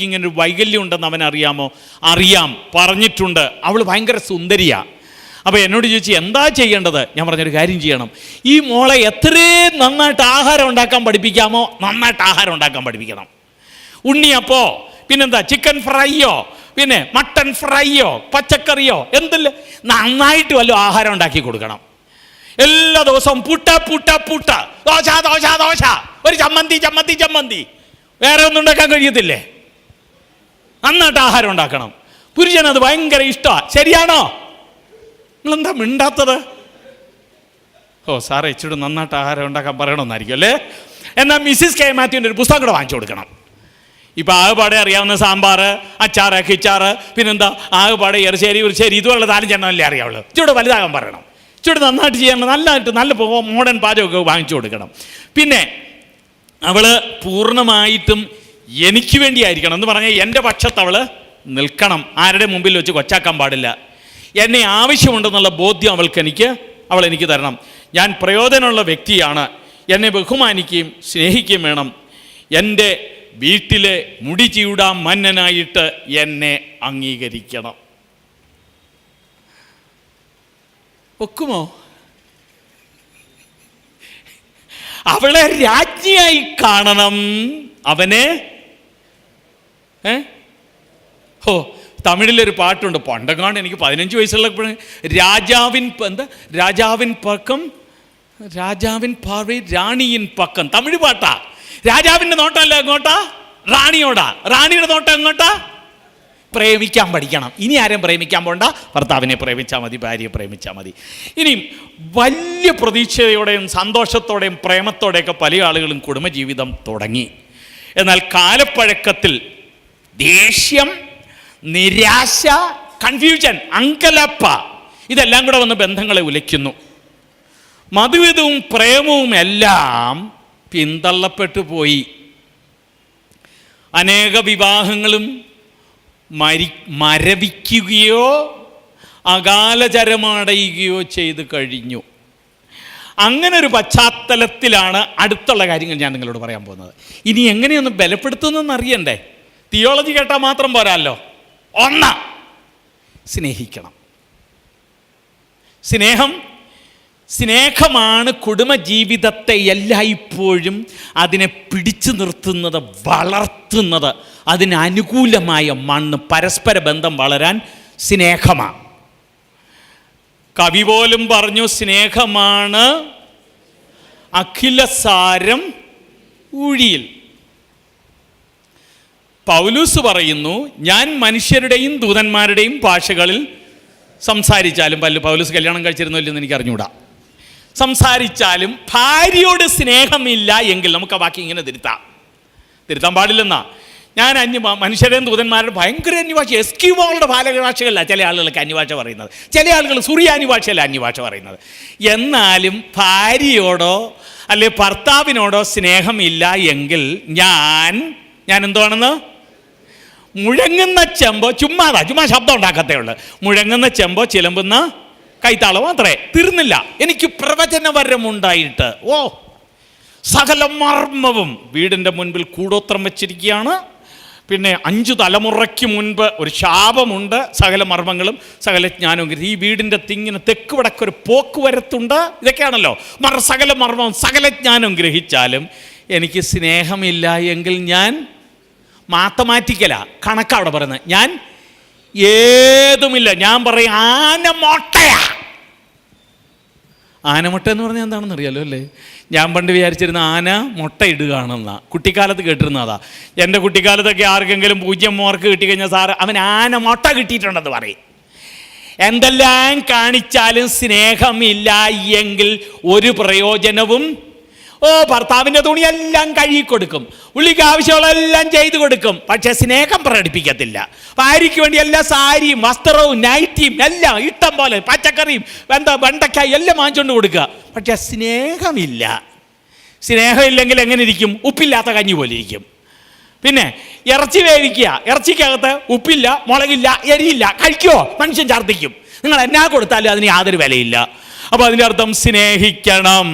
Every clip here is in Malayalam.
ഇങ്ങനൊരു വൈകല്യം ഉണ്ടെന്ന് അവൻ അറിയാമോ? അറിയാം, പറഞ്ഞിട്ടുണ്ട്. അവൾ ഭയങ്കര സുന്ദരിയാ. അപ്പോൾ എന്നോട് ചോദിച്ചു എന്താ ചെയ്യേണ്ടത്? ഞാൻ പറഞ്ഞൊരു കാര്യം ചെയ്യണം, ഈ മോളെ എത്രയും നന്നായിട്ട് ആഹാരം ഉണ്ടാക്കാൻ പഠിപ്പിക്കാമോ നന്നായിട്ട് ആഹാരം ഉണ്ടാക്കാൻ പഠിപ്പിക്കണം. ഉണ്ണിയപ്പോ, പിന്നെന്താ ചിക്കൻ ഫ്രൈയോ, പിന്നെ മട്ടൻ ഫ്രൈയോ, പച്ചക്കറിയോ, എന്തെല്ലാം നന്നായിട്ട് വല്ല ആഹാരം ഉണ്ടാക്കി കൊടുക്കണം. എല്ലാ ദിവസവും പുട്ട പുട്ട പുട്ട, ദോശ ദോശ ദോശ, ഒരു ചമ്മന്തി ചമ്മന്തി ചമ്മന്തി, വേറെ ഒന്നും ഉണ്ടാക്കാൻ കഴിയത്തില്ലേ? നന്നായിട്ട് ആഹാരം ഉണ്ടാക്കണം. പുരുഷനത് ഭയങ്കര ഇഷ്ടമാണ്. ശരിയാണോ? നിങ്ങളെന്താ മിണ്ടാത്തത്? ഓ സാറേ ഇച്ചിരി നന്നായിട്ട് ആഹാരം ഉണ്ടാക്കാൻ പറയണമെന്നായിരിക്കും അല്ലേ? എന്നാൽ മിസ്സിസ് കെ മാത്യുവിൻ്റെ ഒരു പുസ്തകം കൂടെ വാങ്ങിച്ചു കൊടുക്കണം. ഇപ്പം ആകെപ്പാടെ അറിയാവുന്ന സാമ്പാർ, അച്ചാറ്, കിച്ചാറ്, പിന്നെന്താ ആകെപ്പാടെ ഇറശ്ശേരി ഉരിശ്ശേരി, ഇതുപോലെ 4 എണ്ണമല്ലേ അറിയാവുള്ളൂ. ഇച്ചിരി വലുതാകാൻ പറയണം. ഇച്ചിരി നന്നായിട്ട് ചെയ്യണം. നല്ല മോഡേൺ പാചകമൊക്കെ വാങ്ങിച്ചു കൊടുക്കണം. പിന്നെ അവൾ പൂർണ്ണമായിട്ടും എനിക്ക് വേണ്ടിയായിരിക്കണം എന്ന് പറഞ്ഞാൽ എൻ്റെ പക്ഷത്ത് അവൾ നിൽക്കണം. ആരുടെ മുമ്പിൽ വെച്ച് കൊച്ചാക്കാൻ പാടില്ല. എന്നെ ആവശ്യമുണ്ടെന്നുള്ള ബോധ്യം അവൾ എനിക്ക് തരണം. ഞാൻ പ്രയോജനമുള്ള വ്യക്തിയാണ്. എന്നെ ബഹുമാനിക്കുകയും സ്നേഹിക്കുകയും വേണം. എൻ്റെ വീട്ടിലെ മുടി ചീടാൻ മന്നനായിട്ട് എന്നെ അംഗീകരിക്കണം. ഒക്കുമോ? അവളെ രാജ്ഞിയായി കാണണം. അവനെ തമിഴിലൊരു പാട്ടുണ്ട്, പണ്ടങ്ങാണ്ട് എനിക്ക് 15 വയസ്സുള്ളപ്പോഴും, രാജാവിൻ പാർവൈ റാണിയിൻ പക്കം. തമിഴ് പാട്ടാ. രാജാവിൻ്റെ നോട്ടമല്ല എങ്ങോട്ടാ? റാണിയോടാ. റാണിയുടെ നോട്ടം എങ്ങോട്ടാ? പ്രേമിക്കാൻ പഠിക്കണം. ഇനി ആരും പ്രേമിക്കാൻ പോണ്ട, ഭർത്താവിനെ പ്രേമിച്ചാൽ മതി, ഭാര്യയെ പ്രേമിച്ചാൽ മതി. ഇനിയും വലിയ പ്രതീക്ഷയോടെയും സന്തോഷത്തോടെയും പ്രേമത്തോടെയൊക്കെ പല ആളുകളും കുടുംബജീവിതം തുടങ്ങി. എന്നാൽ കാലപ്പഴക്കത്തിൽ ദേഷ്യം, നിരാശ, കൺഫ്യൂഷൻ, അങ്കലപ്പ, ഇതെല്ലാം കൂടെ വന്ന് ബന്ധങ്ങളെ ഉലയ്ക്കുന്നു. മധുവിധവും പ്രേമവും എല്ലാം പിന്തള്ളപ്പെട്ടു പോയി. അനേക വിവാഹങ്ങളും മരവിക്കുകയോ അകാലചരമടയുകയോ ചെയ്ത് കഴിഞ്ഞു. അങ്ങനെ ഒരു പശ്ചാത്തലത്തിലാണ് അടുത്തുള്ള കാര്യങ്ങൾ ഞാൻ നിങ്ങളോട് പറയാൻ പോകുന്നത്. ഇനി എങ്ങനെയൊന്ന് ബലപ്പെടുത്തുന്നതെന്ന് അറിയണ്ടേ? തിയോളജി കേട്ടാൽ മാത്രം പോരാല്ലോ. സ്നേഹിക്കണം. സ്നേഹമാണ് കുടുംബജീവിതത്തെ എല്ലായ്പ്പോഴും അതിനെ പിടിച്ചു നിർത്തുന്നത്, വളർത്തുന്നത്. അതിന് അനുകൂലമായ മണ്ണ്, പരസ്പര ബന്ധം വളരാൻ സ്നേഹമാണ്. കവി പോലും പറഞ്ഞു, സ്നേഹമാണ് അഖിലസാരം ഊഴിയിൽ. പൗലൂസ് പറയുന്നു, ഞാൻ മനുഷ്യരുടെയും ദൂതന്മാരുടെയും ഭാഷകളിൽ സംസാരിച്ചാലും, പൗലൂസ് കല്യാണം കഴിച്ചിരുന്നില്ലെന്ന് എനിക്ക് അറിഞ്ഞുകൂടാ, സംസാരിച്ചാലും ഭാര്യയോട് സ്നേഹമില്ല എങ്കിൽ നമുക്ക് ആ വാക്ക് ഇങ്ങനെ തിരുത്താൻ പാടില്ലെന്നാ. ഞാൻ മനുഷ്യരെയും ദൂതന്മാരുടെ ഭയങ്കര അന്യഭാഷ, എസ്കിമോളുടെ ഭാഷകളില്ല ചില ആളുകൾക്ക് അന്യഭാഷ പറയുന്നത്, ചില ആളുകൾ സുറിയാനി ഭാഷയല്ല അന്യഭാഷ പറയുന്നത്. എന്നാലും ഭാര്യയോടോ അല്ലെ ഭർത്താവിനോടോ സ്നേഹമില്ല എങ്കിൽ ഞാൻ എന്താണെന്ന്, മുഴങ്ങുന്ന ചെമ്പോ, ചുമ്മാ ശബ്ദം ഉണ്ടാക്കത്തേ ഉള്ളു, മുഴങ്ങുന്ന ചെമ്പോ ചിലമ്പുന്ന കൈത്താളം മാത്രമേ. തീർന്നില്ല. എനിക്ക് പ്രവചനവരമുണ്ടായിട്ട് സകല മർമ്മവും വീടിൻ്റെ മുൻപിൽ കൂടോത്രം വെച്ചിരിക്കുകയാണ്. പിന്നെ 5 തലമുറയ്ക്ക് മുൻപ് ഒരു ശാപമുണ്ട്. സകല മർമ്മങ്ങളും സകല ജ്ഞാനവും. ഈ വീടിൻ്റെ തിങ്ങിന് തെക്ക് വടക്കൊരു പോക്കുവരത്തുണ്ട്. ഇതൊക്കെയാണല്ലോ സകല മർമ്മവും സകല ജ്ഞാനവും ഗ്രഹിച്ചാലും എനിക്ക് സ്നേഹമില്ല എങ്കിൽ ഞാൻ മാത്തമാറ്റിക്കലാ, കണക്കവിടെ പറയുന്നത്, ഞാൻ ഏതുമില്ല. ഞാൻ പറയും ആനമൊട്ടയാ. ആനമുട്ട എന്ന് പറഞ്ഞാൽ എന്താണെന്ന് അറിയാലോ അല്ലേ? ഞാൻ പണ്ട് വിചാരിച്ചിരുന്ന ആന മുട്ട ഇടുകയാണെന്നാ. കുട്ടിക്കാലത്ത് കേട്ടിരുന്നതാ. എൻ്റെ കുട്ടിക്കാലത്തൊക്കെ ആർക്കെങ്കിലും 0 മാർക്ക് കിട്ടിക്കഴിഞ്ഞാൽ സാറ് അവൻ ആന മുട്ട കിട്ടിയിട്ടുണ്ടെന്ന് പറയും. എന്തെല്ലാം കാണിച്ചാലും സ്നേഹമില്ല എങ്കിൽ ഒരു പ്രയോജനവും. ഭർത്താവിൻ്റെ തുണിയെല്ലാം കഴുകി കൊടുക്കും, പുള്ളിക്ക് ആവശ്യമുള്ളതെല്ലാം ചെയ്തു കൊടുക്കും, പക്ഷെ സ്നേഹം പ്രകടിപ്പിക്കത്തില്ല. ഭാര്യയ്ക്ക് വേണ്ടി എല്ലാ സാരിയും വസ്ത്രവും നൈറ്റിയും എല്ലാം ഇഷ്ടം പോലെ, പച്ചക്കറിയും വെണ്ടക്കായും എല്ലാം വാങ്ങിച്ചുകൊണ്ട് കൊടുക്കുക, പക്ഷെ സ്നേഹമില്ല. സ്നേഹമില്ലെങ്കിൽ എങ്ങനെ ഇരിക്കും? ഉപ്പില്ലാത്ത കഞ്ഞി പോലെ ഇരിക്കും. പിന്നെ ഇറച്ചി വേവിക്കുക, ഇറച്ചിക്കകത്ത് ഉപ്പില്ല, മുളകില്ല, എരിയില്ല, കഴിക്കുമോ? മനുഷ്യൻ ഛർദ്ദിക്കും. നിങ്ങൾ എന്നാ കൊടുത്താലും അതിന് യാതൊരു വിലയില്ല. അപ്പോൾ അതിൻ്റെ അർത്ഥം സ്നേഹിക്കണം.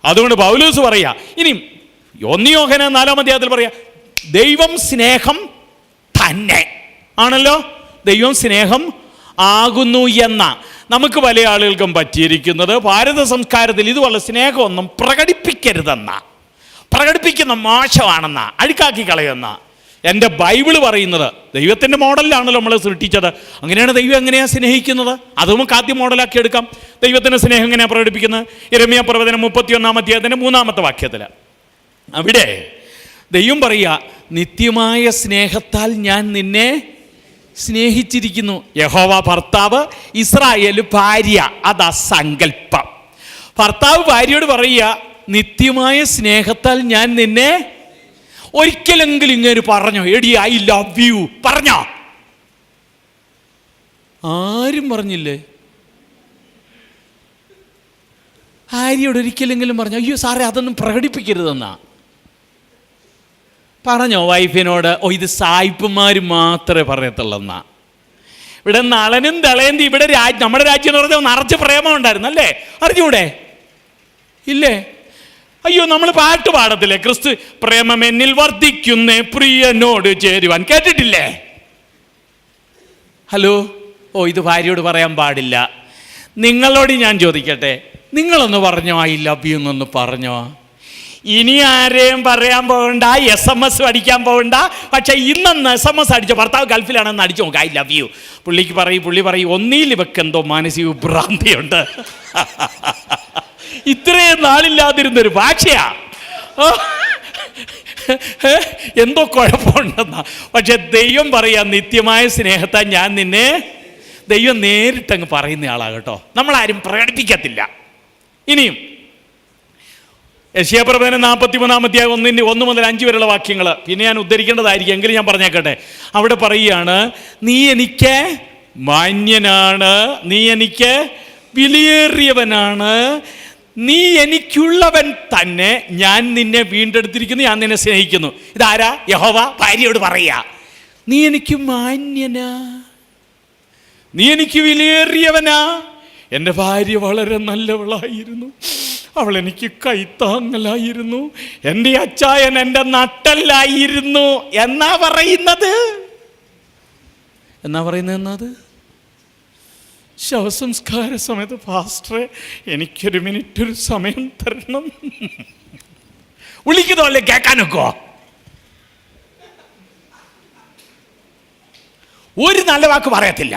അതുകൊണ്ട് പൗലോസ് പറയാ, ഇനി 1 യോഹന്നാൻ 4-ാം അധ്യായത്തിൽ പറയാ, ദൈവം സ്നേഹം തന്നെ ആണല്ലോ ദൈവം സ്നേഹം ആകുന്നു എന്ന. നമുക്ക് പല ആളുകൾക്കും പറ്റിയിരിക്കുന്നത് ഭാരത സംസ്കാരത്തിൽ ഇതുപോലെ സ്നേഹമൊന്നും പ്രകടിപ്പിക്കരുതെന്ന, പ്രകടിപ്പിക്കുന്ന മോശമാണെന്ന, അഴുക്കാക്കി കളയുന്ന. എൻ്റെ ബൈബിള് പറയുന്നത് ദൈവത്തിൻ്റെ മോഡലിലാണല്ലോ നമ്മൾ സൃഷ്ടിച്ചത്. അങ്ങനെയാണ് ദൈവം എങ്ങനെയാണ് സ്നേഹിക്കുന്നത്, അത് നമുക്ക് ആദ്യം മോഡലാക്കി എടുക്കാം. ദൈവത്തിൻ്റെ സ്നേഹം എങ്ങനെയാണ് പ്രകടിപ്പിക്കുന്നത്? യിരെമ്യാ പ്രവചനം 31-ാം അധ്യായത്തിൻ്റെ 3-ാമത്തെ വാക്യത്തിൽ അവിടെ ദൈവം പറയുക, നിത്യമായ സ്നേഹത്താൽ ഞാൻ നിന്നെ സ്നേഹിച്ചിരിക്കുന്നു. യഹോവ ഭർത്താവ്, ഇസ്രായേൽ ഭാര്യ. അതാ സങ്കല്പം. ഭർത്താവ് ഭാര്യയോട് പറയുക, നിത്യമായ സ്നേഹത്താൽ ഞാൻ നിന്നെ. ഒരിക്കലെങ്കിലും ഇങ്ങനെ പറഞ്ഞോ, എടി ഐ ലവ് യു പറഞ്ഞോ? ആരും പറഞ്ഞില്ലേ? ഭാര്യയോട് ഒരിക്കലെങ്കിലും പറഞ്ഞോ, അയ്യോ സാറേ അതൊന്നും പ്രകടിപ്പിക്കരുതെന്നാ പറഞ്ഞോ വൈഫിനോട്? ഓ ഇത് സായിപ്പന്മാർ മാത്രമേ പറയത്തുള്ളെന്നാ. ഇവിടെ നളനും ദളയന്തി, ഇവിടെ നമ്മുടെ രാജ്യം എന്ന് പറഞ്ഞാൽ നിറച്ച് പ്രേമം ഉണ്ടായിരുന്നു അല്ലേ? അറിഞ്ഞൂടെ? ഇല്ലേ? അയ്യോ നമ്മൾ പാട്ട് പാടത്തില്ലേ, ക്രിസ്തു പ്രേമം എന്നിൽ വർദ്ധിക്കുന്നേ പ്രിയനോട് ചേരുവാൻ, കേട്ടിട്ടില്ലേ? ഹലോ, ഓ ഇത് ഭാര്യയോട് പറയാൻ പാടില്ല. നിങ്ങളോട് ഞാൻ ചോദിക്കട്ടെ, നിങ്ങളൊന്ന് പറഞ്ഞോ ഐ ലവ് യു എന്നൊന്ന് പറഞ്ഞോ? ഇനി ആരെയും പറയാൻ പോകണ്ട, SMS അടിക്കാൻ പോകണ്ട. പക്ഷെ ഇന്നൊന്ന് SMS അടിച്ചോ, ഭർത്താവ് ഗൾഫിലാണെന്ന് അടിച്ചു നോക്കുക ഐ ലവ് യു. പുള്ളി പറയും ഒന്നിയിൽ ഇവക്കെന്തോ മാനസിക ഭ്രാന്തിയുണ്ട്. ഇത്രയും നാളില്ലാതിരുന്നൊരു ഭാഷയാ, എന്തോ കുഴപ്പമുണ്ടെന്നാ. പക്ഷെ ദൈവം പറയാ, നിത്യമായ സ്നേഹത്താൽ ഞാൻ നിന്നെ. ദൈവം നേരിട്ടങ്ങ് പറയുന്ന ആളാകട്ടോ, നമ്മളാരും പ്രകടിപ്പിക്കത്തില്ല. ഇനിയും യെശയ്യാ പ്രവചനം 43-ാം അധ്യായം 1 മുതൽ 5 വരെയുള്ള വാക്യങ്ങൾ പിന്നെ ഞാൻ ഉദ്ധരിക്കേണ്ടതായിരിക്കും, എങ്കിലും ഞാൻ പറഞ്ഞേക്കട്ടെ. അവിടെ പറയുകയാണ്, നീ എനിക്ക് മാന്യനാണ്, നീ എനിക്ക് വിലയേറിയവനാണ്, നീ എനിക്കുള്ളവൻ തന്നെ, ഞാൻ നിന്നെ വീണ്ടെടുത്തിരിക്കുന്നു, ഞാൻ നിന്നെ സ്നേഹിക്കുന്നു. ഇതാരാ? യഹോവ ഭാര്യയോട് പറയാ, നീ എനിക്ക് മാന്യനാ, നീ എനിക്ക് വിലയേറിയവനാ. എൻ്റെ ഭാര്യ വളരെ നല്ലവളായിരുന്നു, അവൾ എനിക്ക് കൈത്താങ്ങലായിരുന്നു, എൻ്റെ അച്ചായൻ എൻ്റെ നട്ടല്ലായിരുന്നു എന്നാ പറയുന്നത്. എന്നത് ശവസംസ്കാര സമയത്ത് പാസ്റ്ററെ എനിക്കൊരു മിനിറ്റ് ഒരു സമയം തരണം. വിളിക്കുന്നതല്ലേ കേൾക്കാനൊക്കോ? ഒരു നല്ല വാക്ക് പറയത്തില്ല.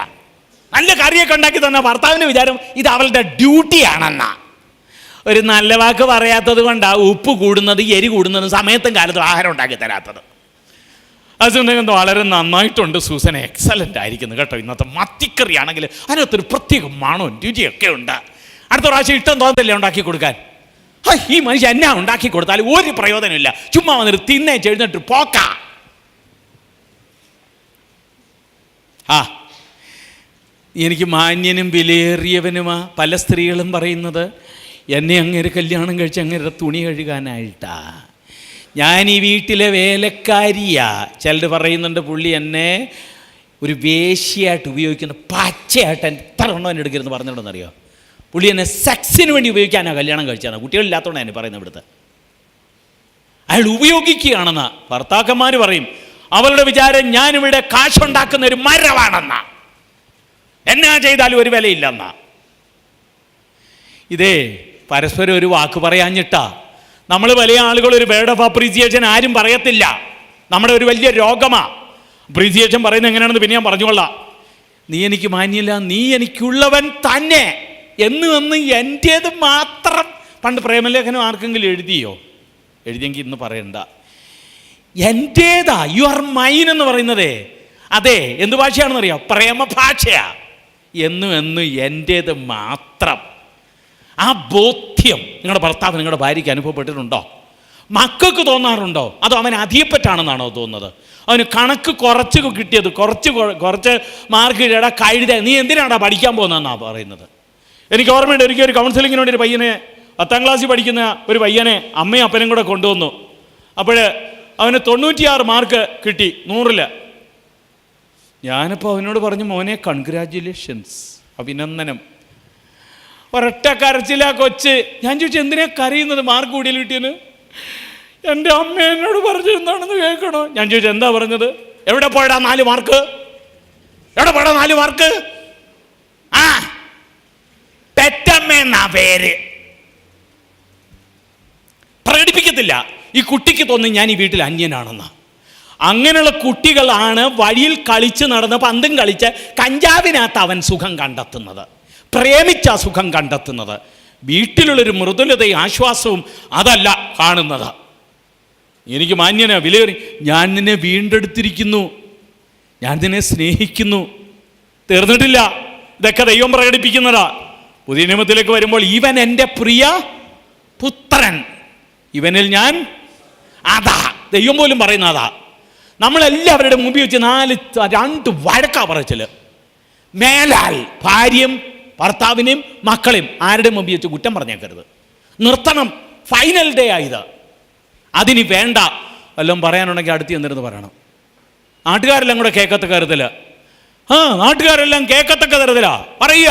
നല്ല കറിയൊക്കെ ഉണ്ടാക്കി തന്ന ഭർത്താവിന് വിചാരം ഇത് അവളുടെ ഡ്യൂട്ടിയാണെന്നാ. ഒരു നല്ല വാക്ക് പറയാത്തത് കൊണ്ടാണ് ഉപ്പ് കൂടുന്നത്, എരി കൂടുന്നതും സമയത്തും കാലത്തും ആഹാരം ഉണ്ടാക്കി തരാത്തത്. അതുകൊണ്ട് വളരെ നന്നായിട്ടുണ്ട് സൂസൻ, എക്സലൻ്റ് ആയിരിക്കുന്നു കേട്ടോ. ഇന്നത്തെ മത്തിക്കറി ആണെങ്കിൽ അതിനകത്തൊരു പ്രത്യേക മണവും രുചിയൊക്കെ ഉണ്ട്. അടുത്ത പ്രാവശ്യം ഇഷ്ടം തോന്നത്തില്ലേ ഉണ്ടാക്കി കൊടുക്കാൻ? ഈ മനുഷ്യൻ എന്നാ ഉണ്ടാക്കി കൊടുത്താലും ഒരു പ്രയോജനമില്ല, ചുമ്മാ വന്നിട്ട് തിന്നേ ചെഴുന്നിട്ട് പോക്ക. എനിക്ക് മാന്യനും വിലയേറിയവനുമാ പല സ്ത്രീകളും പറയുന്നത്. എന്നെ അങ്ങേര് കല്യാണം കഴിച്ച് അങ്ങേരുടെ തുണി കഴുകാനായിട്ടാ, ഞാൻ ഈ വീട്ടിലെ വേലക്കാരിയാ. ചിലർ പറയുന്നുണ്ട് പുള്ളി എന്നെ ഒരു വേശ്യയായിട്ട് ഉപയോഗിക്കുന്ന, പച്ചയായിട്ട് എത്ര എണ്ണം എന്നെ എടുക്കരുതെന്ന് പറഞ്ഞിട്ടുണ്ടെന്നറിയോ? പുള്ളി എന്നെ സെക്സിന് വേണ്ടി ഉപയോഗിക്കാനാണ് കല്യാണം കഴിച്ചാണ്, കുട്ടികളില്ലാത്തതുകൊണ്ടാണ് എന്നെ പറയുന്നത്. ഇവിടുത്തെ അയാൾ ഉപയോഗിക്കുകയാണെന്ന് ഭർത്താക്കന്മാർ പറയും. അവളുടെ വിചാരം ഞാനിവിടെ കാശുണ്ടാക്കുന്ന ഒരു മരമാണെന്നാ, എന്നാ ചെയ്താലും ഒരു വിലയില്ലെന്നാ. ഇതേ പരസ്പരം ഒരു വാക്ക് പറയാഞ്ഞിട്ടാ. നമ്മൾ വലിയ ആളുകൾ ഒരു വേർഡ് ഓഫ് അപ്രീസിയേഷൻ ആരും പറയത്തില്ല. നമ്മുടെ ഒരു വലിയ രോഗമാ അപ്രീസിയേഷൻ പറയുന്നത്. എങ്ങനെയാണെന്ന് പിന്നെ ഞാൻ പറഞ്ഞുകൊള്ളാം. നീ എനിക്ക് മാന്യല്ല, നീ എനിക്കുള്ളവൻ തന്നെ എന്ന് എൻ്റേത് മാത്രം. പണ്ട് പ്രേമലേഖനം ആർക്കെങ്കിലും എഴുതിയോ? എഴുതിയെങ്കിൽ ഇന്ന് പറയണ്ട. എൻ്റേതാ, യു ആർ മൈൻ എന്ന് പറയുന്നതേ അതെ എന്ത് ഭാഷയാണെന്നറിയാം? പ്രേമഭാഷയാ. എന്നും എൻ്റേത് മാത്രം. ആ ബോധ്യം നിങ്ങളുടെ ഭർത്താവ്, നിങ്ങളുടെ ഭാര്യയ്ക്ക് അനുഭവപ്പെട്ടിട്ടുണ്ടോ? മക്കൾക്ക് തോന്നാറുണ്ടോ? അതോ അവൻ അധികപ്പറ്റാണെന്നാണോ തോന്നുന്നത്? അവന് കണക്ക് കുറച്ച് കിട്ടിയത്, കുറച്ച് മാർക്ക് ഇടാ കഴുത, നീ എന്തിനാടാ പഠിക്കാൻ പോകുന്നതെന്നാണ് പറയുന്നത്. എനിക്ക് ഓർമ്മയുണ്ട്, ഒരിക്കൽ ഒരു കൗൺസിലിങ്ങിന് വേണ്ടി ഒരു പയ്യനെ, 10ാം ക്ലാസ്സിൽ പഠിക്കുന്ന ഒരു പയ്യനെ അമ്മയും അപ്പനും കൂടെ കൊണ്ടുവന്നു. അപ്പോൾ അവന് 96 മാർക്ക് കിട്ടി 100-ൽ. ഞാനിപ്പോൾ അവനോട് പറഞ്ഞു, മോനെ കൺഗ്രാജുലേഷൻസ്, അഭിനന്ദനം. ഒരൊറ്റ കരച്ചില്ല കൊച്ച്. ഞാൻ ചോദിച്ചു, എന്തിനാ കരയുന്നത് മാർക്ക് കൂടുതൽ കിട്ടിയെന്ന്? എൻ്റെ അമ്മ എന്നോട് പറഞ്ഞു എന്താണെന്ന് കേൾക്കണോ? ഞാൻ ചോദിച്ചു, എന്താ പറഞ്ഞത്? എവിടെ പോയടാ 4 മാർക്ക്? എവിടെ പോയടാ 4 മാർക്ക്? ആ പെറ്റമ്മേന്നാ പേര്. പ്രകടിപ്പിക്കത്തില്ല. ഈ കുട്ടിക്ക് തോന്നി ഞാൻ ഈ വീട്ടിൽ അന്യനാണെന്ന്. അങ്ങനെയുള്ള കുട്ടികളാണ് വഴിയിൽ കളിച്ച് നടന്ന് പന്തും കളിച്ച് കഞ്ചാവിനകത്ത് അവൻ സുഖം കണ്ടെത്തുന്നത്, പ്രേമിച്ച സുഖം കണ്ടെത്തുന്നത്. വീട്ടിലുള്ളൊരു മൃദുലതയും ആശ്വാസവും അതല്ല കാണുന്നത്. എനിക്ക് മാന്യന വിലയേറി, ഞാൻ നിന്നെ വീണ്ടെടുത്തിരിക്കുന്നു, ഞാൻ നിന്നെ സ്നേഹിക്കുന്നു. തീർന്നിട്ടില്ല. ഇതൊക്കെ ദൈവം പ്രകടിപ്പിക്കുന്നതാ. പുതിയ നിയമത്തിലേക്ക് വരുമ്പോൾ ഇവൻ എൻ്റെ പ്രിയ പുത്രൻ, ഇവനിൽ ഞാൻ, അതാ ദൈവം പോലും പറയുന്ന അതാ. നമ്മളെല്ലാവരുടെ മുമ്പിൽ വെച്ച് 2 വഴക്കാ പറച്ചില്. മേലാൽ ഭാര്യയും ഭർത്താവിനെയും മക്കളെയും ആരുടെ മുമ്പിൽ വെച്ച് കുറ്റം പറഞ്ഞേക്കരുത്. നിർത്തണം. ഫൈനൽ ഡേ ആയത്. അതിനി വേണ്ട. വല്ലതും പറയാനുണ്ടെങ്കിൽ അടുത്ത് ചെന്നിരുന്ന് പറയണം. നാട്ടുകാരെല്ലാം കൂടെ കേൾക്കത്തക്ക തരത്തില്ല. നാട്ടുകാരെല്ലാം കേൾക്കത്തക്ക തരത്തിലാ പറയുക.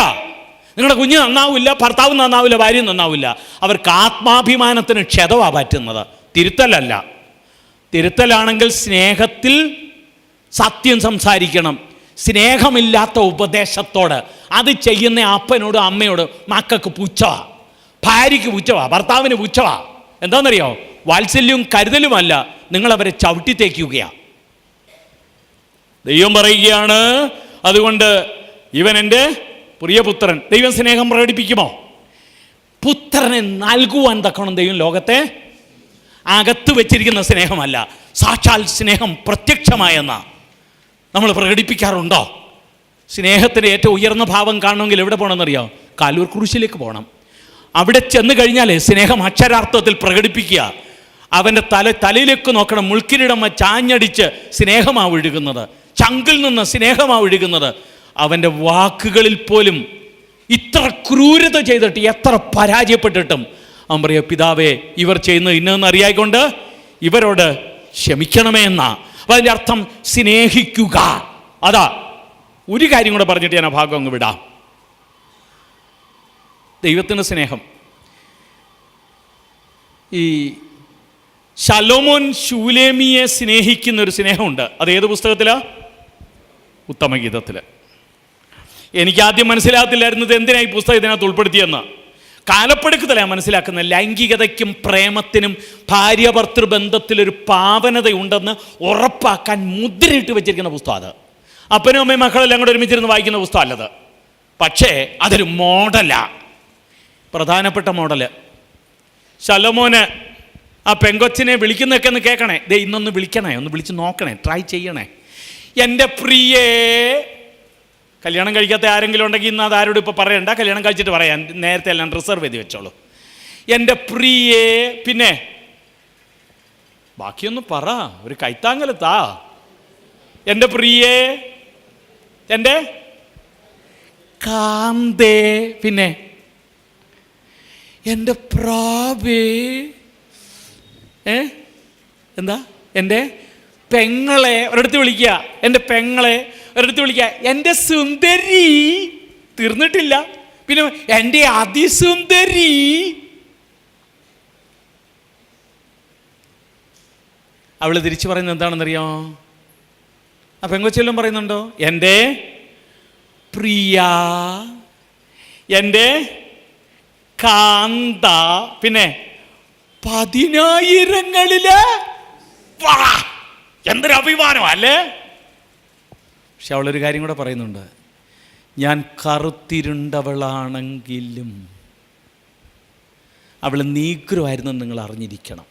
നിങ്ങളുടെ കുഞ്ഞ് നന്നാവില്ല, ഭർത്താവ് നന്നാവില്ല, ഭാര്യ നന്നാവില്ല. അവർക്ക് ആത്മാഭിമാനത്തിന് ക്ഷതവാ പറ്റുന്നത്, തിരുത്തലല്ല. തിരുത്തലാണെങ്കിൽ സ്നേഹത്തിൽ സത്യം സംസാരിക്കണം. സ്നേഹമില്ലാത്ത ഉപദേശത്തോട് അത് ചെയ്യുന്ന അപ്പനോട് അമ്മയോട് മക്കൾക്ക് പുച്ഛവാ, ഭാര്യയ്ക്ക് പുച്ഛവാ, ഭർത്താവിന് പുച്ഛവാ. എന്താണെന്നറിയോ? വാത്സല്യവും കരുതലുമല്ല, നിങ്ങളവരെ ചവിട്ടി തേക്കുകയാണ്. ദൈവം പറയുകയാണ്, അതുകൊണ്ട് ഇവൻ എൻ്റെ പ്രിയപുത്രൻ. ദൈവം സ്നേഹം പ്രകടിപ്പിക്കുമോ? പുത്രനെ നൽകുവാൻ തക്കണം ദൈവം ലോകത്തെ. അകത്ത് വെച്ചിരിക്കുന്ന സ്നേഹമല്ല, സാക്ഷാൽ സ്നേഹം പ്രത്യക്ഷമായെന്ന നമ്മൾ പ്രകടിപ്പിക്കാറുണ്ടോ? സ്നേഹത്തിൻ്റെ ഏറ്റവും ഉയർന്ന ഭാവം കാണണമെങ്കിൽ എവിടെ പോകണമെന്നറിയോ? കാലൂർ ക്രൂശിലേക്ക് പോകണം. അവിടെ ചെന്ന് കഴിഞ്ഞാൽ സ്നേഹം അക്ഷരാർത്ഥത്തിൽ പ്രകടിപ്പിക്കുക. അവൻ്റെ തലയിലേക്ക് നോക്കണം. മുൾക്കിരീടം ചാഞ്ഞടിച്ച് സ്നേഹമാണ് ഒഴുകുന്നത്, ചങ്കിൽ നിന്ന് സ്നേഹമാണ് ഒഴുകുന്നത്. അവൻ്റെ വാക്കുകളിൽ പോലും ഇത്ര ക്രൂരത ചെയ്തിട്ട്, എത്ര പരാജയപ്പെട്ടിട്ടും അവൻ പറയുക, പിതാവേ ഇവർ ചെയ്യുന്നത് ഇന്നതെന്ന് അറിയായിക്കൊണ്ട് ഇവരോട് ക്ഷമിക്കണമേ എന്നാ. അപ്പം അതിൻ്റെ അർത്ഥം സ്നേഹിക്കുക. അതാ. ഒരു കാര്യം കൂടെ പറഞ്ഞിട്ട് ഞാൻ ആ ഭാഗം അങ്ങ് വിടാം. ദൈവത്തിൻ്റെ സ്നേഹം. ഈ ശലോമോൻ ശൂലേമിയെ സ്നേഹിക്കുന്ന ഒരു സ്നേഹമുണ്ട്. അത് ഏത് പുസ്തകത്തിലാണ്? ഉത്തമഗീതത്തിൽ. എനിക്കാദ്യം മനസ്സിലാകത്തില്ലായിരുന്നത് എന്തിനാ ഈ പുസ്തകം ഇതിനകത്ത് ഉൾപ്പെടുത്തിയെന്ന്. കാലപ്പഴക്കത്തിലാണ് മനസ്സിലാക്കുന്നത്. ലൈംഗികതയ്ക്കും പ്രേമത്തിനും ഭാര്യ-ഭർത്തൃ ബന്ധത്തിലൊരു പാവനതയുണ്ടെന്ന് ഉറപ്പാക്കാൻ മുദ്രയിട്ട് വെച്ചിരിക്കുന്ന പുസ്തകം അത്. അപ്പനും അമ്മയും മക്കളെല്ലാം കൂടെ ഒരുമിച്ചിരുന്ന് വായിക്കുന്ന പുസ്തകം അല്ലത്. പക്ഷേ അതൊരു മോഡലാണ്, പ്രധാനപ്പെട്ട മോഡല്. ശലോമോന് ആ പെങ്കൊച്ചിനെ വിളിക്കുന്നൊക്കെ ഒന്ന് കേൾക്കണേ. ഇന്നൊന്ന് വിളിക്കണേ, ഒന്ന് വിളിച്ച് നോക്കണേ, ട്രൈ ചെയ്യണേ. എൻ്റെ പ്രിയേ. കല്യാണം കഴിക്കാത്ത ആരെങ്കിലും ഉണ്ടെങ്കിൽ ഇന്ന് അത് ആരോടും ഇപ്പോൾ പറയണ്ട, കല്യാണം കഴിച്ചിട്ട് പറയാൻ. നേരത്തെ എല്ലാം റിസർവ് ചെയ്ത് വെച്ചോളൂ. എൻ്റെ പ്രിയേ. പിന്നെ ബാക്കിയൊന്ന് പറ, ഒരു കൈത്താങ്കലത്താ. എൻ്റെ പ്രിയേ, എൻ്റെ കാന്തേ. പിന്നെ എൻ്റെ പ്രാവേ. എന്താ? എൻ്റെ പെങ്ങളെ ഒരിടത്ത് വിളിക്കുക. എൻ്റെ പെങ്ങളെ ഒരിടത്ത് വിളിക്കുക. എൻ്റെ സുന്ദരി. തീർന്നിട്ടില്ല. പിന്നെ എൻ്റെ അതിസുന്ദരി. അവള് തിരിച്ചു പറയുന്നത് എന്താണെന്നറിയോ? ആ പെങ്കൊച്ചെല്ലാം പറയുന്നുണ്ടോ? എൻ്റെ പ്രിയ, എൻ്റെ കാന്ത. പിന്നെ 10,000 എന്തൊരു അഭിമാനം അല്ലേ? പക്ഷെ അവളൊരു കാര്യം കൂടെ പറയുന്നുണ്ട്. ഞാൻ കറുത്തിരുണ്ടവളാണെങ്കിലും അവൾ നീഗ്രമായിരുന്നു നിങ്ങൾ അറിഞ്ഞിരിക്കണം.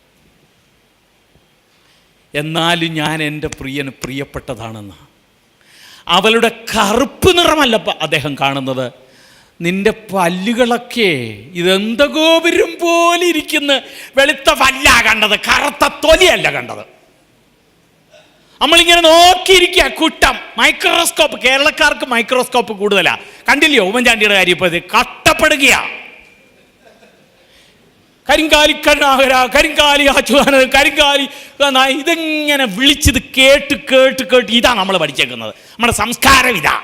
എന്നാലും ഞാൻ എൻ്റെ പ്രിയന് പ്രിയപ്പെട്ടതാണെന്ന്. അവളുടെ കറുപ്പ് നിറമല്ല അദ്ദേഹം കാണുന്നത്. നിന്റെ പല്ലുകളൊക്കെ ഇതെന്ത ഗോപുരം പോലെ ഇരിക്കുന്ന വെളുത്ത പല്ല കണ്ടത്, കറുത്ത തൊലിയല്ല കണ്ടത്. നമ്മളിങ്ങനെ നോക്കിയിരിക്കുക. കുട്ടം മൈക്രോസ്കോപ്പ്. കേരളക്കാർക്ക് മൈക്രോസ്കോപ്പ് കൂടുതലാ. കണ്ടില്ലയോ ഉമ്മൻചാണ്ടിയുടെ കാര്യം? ഇപ്പോൾ കട്ടപ്പെടുകയാ. കരിങ്കാലി കരുണാകര, കരിങ്കാലി അച്യുതാനന്ദൻ, കരിങ്കാലി. ഇതെങ്ങനെ വിളിച്ചത് കേട്ട് കേട്ട് കേട്ട് ഇതാ നമ്മൾ പഠിച്ചേക്കുന്നത്. നമ്മുടെ സംസ്കാരം ഇതാ.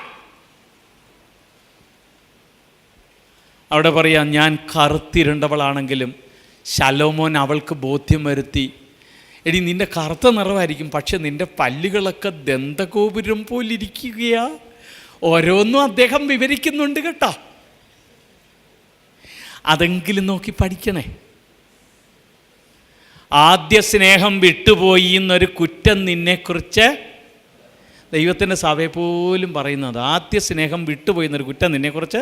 അവിടെ പറയാം, ഞാൻ കറുത്തിരുണ്ടവളാണെങ്കിലും ശലോമോൻ അവൾക്ക് ബോധ്യം വരുത്തി. എടി നിൻ്റെ കറുത്ത നിറമായിരിക്കും, പക്ഷെ നിൻ്റെ പല്ലുകളൊക്കെ ദന്തഗോപുരം പോലിരിക്കുകയാ. ഓരോന്നും അദ്ദേഹം വിവരിക്കുന്നുണ്ട് കേട്ടോ. അതെങ്കിലും നോക്കി പഠിക്കണേ. ആദ്യ സ്നേഹം വിട്ടുപോയി എന്നൊരു കുറ്റം നിന്നെക്കുറിച്ച് ദൈവത്തിൻ്റെ സഭയെ പോലും പറയുന്നത്. ആദ്യ സ്നേഹം വിട്ടുപോയി എന്നൊരു കുറ്റം നിന്നെക്കുറിച്ച്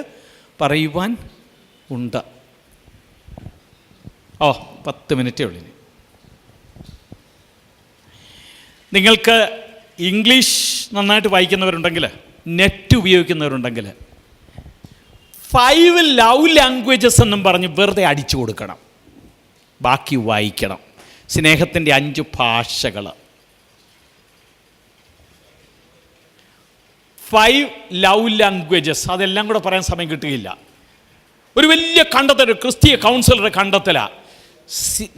പറയുവാൻ ഉണ്ട്. 10 മിനിറ്റേ ഉള്ളൂ. നിങ്ങൾക്ക് ഇംഗ്ലീഷ് നന്നായിട്ട് വായിക്കുന്നവരുണ്ടെങ്കിൽ, നെറ്റ് ഉപയോഗിക്കുന്നവരുണ്ടെങ്കിൽ 5 ലവ് ലാംഗ്വേജസ് എന്നും പറഞ്ഞ് വെറുതെ അടിച്ചു കൊടുക്കണം. ബാക്കി വായിക്കണം. സ്നേഹത്തിൻ്റെ 5 ഭാഷകൾ. 5 ലവ് ലാംഗ്വേജസ്. അതെല്ലാം കൂടെ പറയാൻ സമയം കിട്ടുകയില്ല. ഒരു വലിയ കണ്ടെത്തൽ, ക്രിസ്തീയ കൗൺസിലറെ കണ്ടെത്തലാണ്.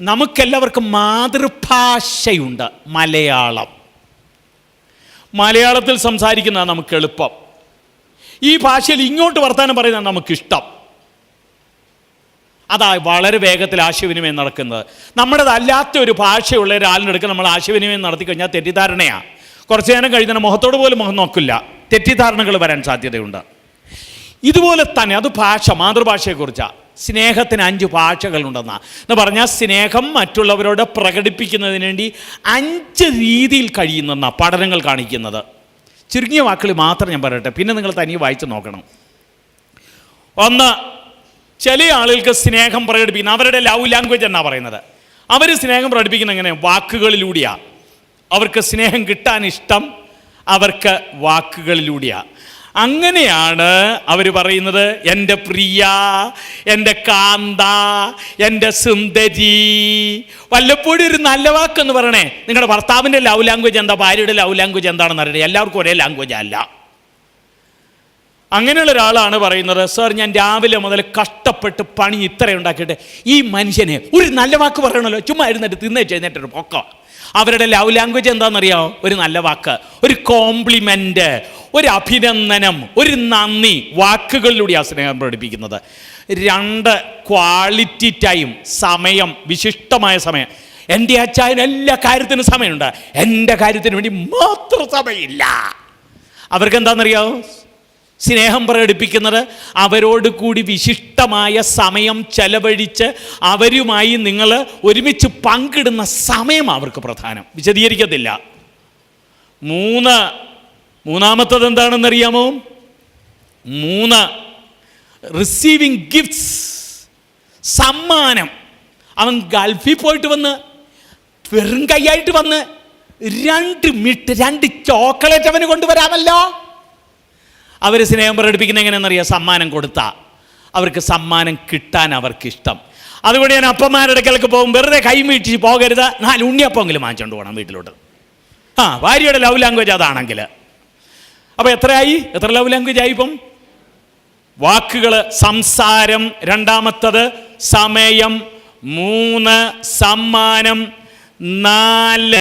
നമുക്കെല്ലാവർക്കും മാതൃഭാഷയുണ്ട്, മലയാളം. മലയാളത്തിൽ സംസാരിക്കുന്നതാണ് നമുക്ക് എളുപ്പം. ഈ ഭാഷയിൽ ഇങ്ങോട്ട് വർത്താനം പറയുന്നതാണ് നമുക്കിഷ്ടം. അതാ വളരെ വേഗത്തിൽ ആശയവിനിമയം നടക്കുന്നത്. നമ്മുടേതല്ലാത്ത ഒരു ഭാഷയുള്ള ഒരാളിനെടുക്കുക നമ്മൾ ആശയവിനിമയം നടത്തി കഴിഞ്ഞാൽ തെറ്റിദ്ധാരണയാണ്. കുറച്ച് നേരം കഴിഞ്ഞാൽ മുഖത്തോട് പോലും മുഖം നോക്കില്ല, തെറ്റിദ്ധാരണകൾ വരാൻ സാധ്യതയുണ്ട്. ഇതുപോലെ തന്നെ അത് ഭാഷ, മാതൃഭാഷയെക്കുറിച്ചാണ്. സ്നേഹത്തിന് 5 ഭാഷകളുണ്ടെന്നാണ് എന്ന് പറഞ്ഞാൽ സ്നേഹം മറ്റുള്ളവരോട് പ്രകടിപ്പിക്കുന്നതിന് വേണ്ടി 5 രീതിയിൽ കഴിയുന്നെന്നാണ് പഠനങ്ങൾ കാണിക്കുന്നത്. ചുരുങ്ങിയ വാക്കുകൾ മാത്രം ഞാൻ പറയട്ടെ, പിന്നെ നിങ്ങൾ തനിയെ വായിച്ച് നോക്കണം. 1, ചില ആളുകൾക്ക് സ്നേഹം പ്രകടിപ്പിക്കുന്ന അവരുടെ ലവ് ലാംഗ്വേജ് എന്നാണ് പറയുന്നത്. അവർ സ്നേഹം പ്രകടിപ്പിക്കുന്ന എങ്ങനെ? വാക്കുകളിലൂടെയാണ്. അവർക്ക് സ്നേഹം കിട്ടാൻ ഇഷ്ടം അവർക്ക് വാക്കുകളിലൂടെയാണ്. അങ്ങനെയാണ് അവർ പറയുന്നത്, എൻ്റെ പ്രിയ, എൻ്റെ കാന്ത, എൻ്റെ സുന്ദരി. വല്ലപ്പോഴും ഒരു നല്ല വാക്കെന്ന് പറയണേ. നിങ്ങളുടെ ഭർത്താവിൻ്റെ ലവ് ലാംഗ്വേജ് എന്താ, ഭാര്യയുടെ ലവ് ലാംഗ്വേജ് എന്താണെന്ന് അറിയണേ. എല്ലാവർക്കും ഒരേ ലാംഗ്വേജ് അല്ല. അങ്ങനെയുള്ള ഒരാളാണ് പറയുന്നത്, സാർ ഞാൻ രാവിലെ മുതൽ കഷ്ടപ്പെട്ട് പണി ഇത്രയും ഉണ്ടാക്കിയിട്ട് ഈ മനുഷ്യനെ ഒരു നല്ല വാക്ക് പറയണമല്ലോ, ചുമ്മാ ഇരുന്നിട്ട് തിന്നേറ്റൊരു പൊക്ക. അവരുടെ ലവ് ലാംഗ്വേജ് എന്താണെന്നറിയാമോ? ഒരു നല്ല വാക്ക്, ഒരു കോംപ്ലിമെൻ്റ്, ഒരു അഭിനന്ദനം, ഒരു നന്ദി. വാക്കുകളിലൂടെ ആ സ്നേഹം പ്രകടിപ്പിക്കുന്നത്. 2, ക്വാളിറ്റി ടൈം, സമയം, വിശിഷ്ടമായ സമയം. എൻ്റെ അച്ചായന് എല്ലാ കാര്യത്തിനും സമയമുണ്ട്, എൻ്റെ കാര്യത്തിന് വേണ്ടി മാത്രം സമയമില്ല. അവർക്ക് എന്താണെന്നറിയാമോ സ്നേഹം പ്രകടിപ്പിക്കുന്നത്? അവരോട് കൂടി വിശിഷ്ടമായ സമയം ചെലവഴിച്ച് അവരുമായി നിങ്ങൾ ഒരുമിച്ച് പങ്കിടുന്ന സമയം അവർക്ക് പ്രധാനം. വിശദീകരിക്കത്തില്ല. 3, മൂന്നാമത്തത് എന്താണെന്നറിയാമോ? 3, റിസീവിങ് ഗിഫ്റ്റ്സ്, സമ്മാനം. അവൻ ഗൾഫിൽ പോയിട്ട് വന്ന് വെറും കൈയായിട്ട് വന്ന് 2 ചോക്ലേറ്റ് അവന് കൊണ്ടുവരാമല്ലോ. അവർ സ്നേഹം പ്രകടിപ്പിക്കുന്ന എങ്ങനെയാണെന്നറിയാം? സമ്മാനം കൊടുത്താൽ. അവർക്ക് സമ്മാനം കിട്ടാൻ അവർക്കിഷ്ടം. അതുകൊണ്ട് ഞാൻ അപ്പന്മാരുടെ അടുക്കലേക്ക് പോകും, വെറുതെ കൈ വീട്ടിച്ച് പോകരുത്, 4 ഉണ്ണിയപ്പമെങ്കിലും വാങ്ങിച്ചുകൊണ്ട് പോകണം വീട്ടിലോട്ട്. ഭാര്യയുടെ ലവ് ലാംഗ്വേജ് അതാണെങ്കിൽ. അപ്പോൾ എത്ര ലവ് ലാംഗ്വേജ് ആയി ഇപ്പം? വാക്കുകൾ, സംസാരം, 2ാമത്തത് സമയം, 3 സമ്മാനം, 4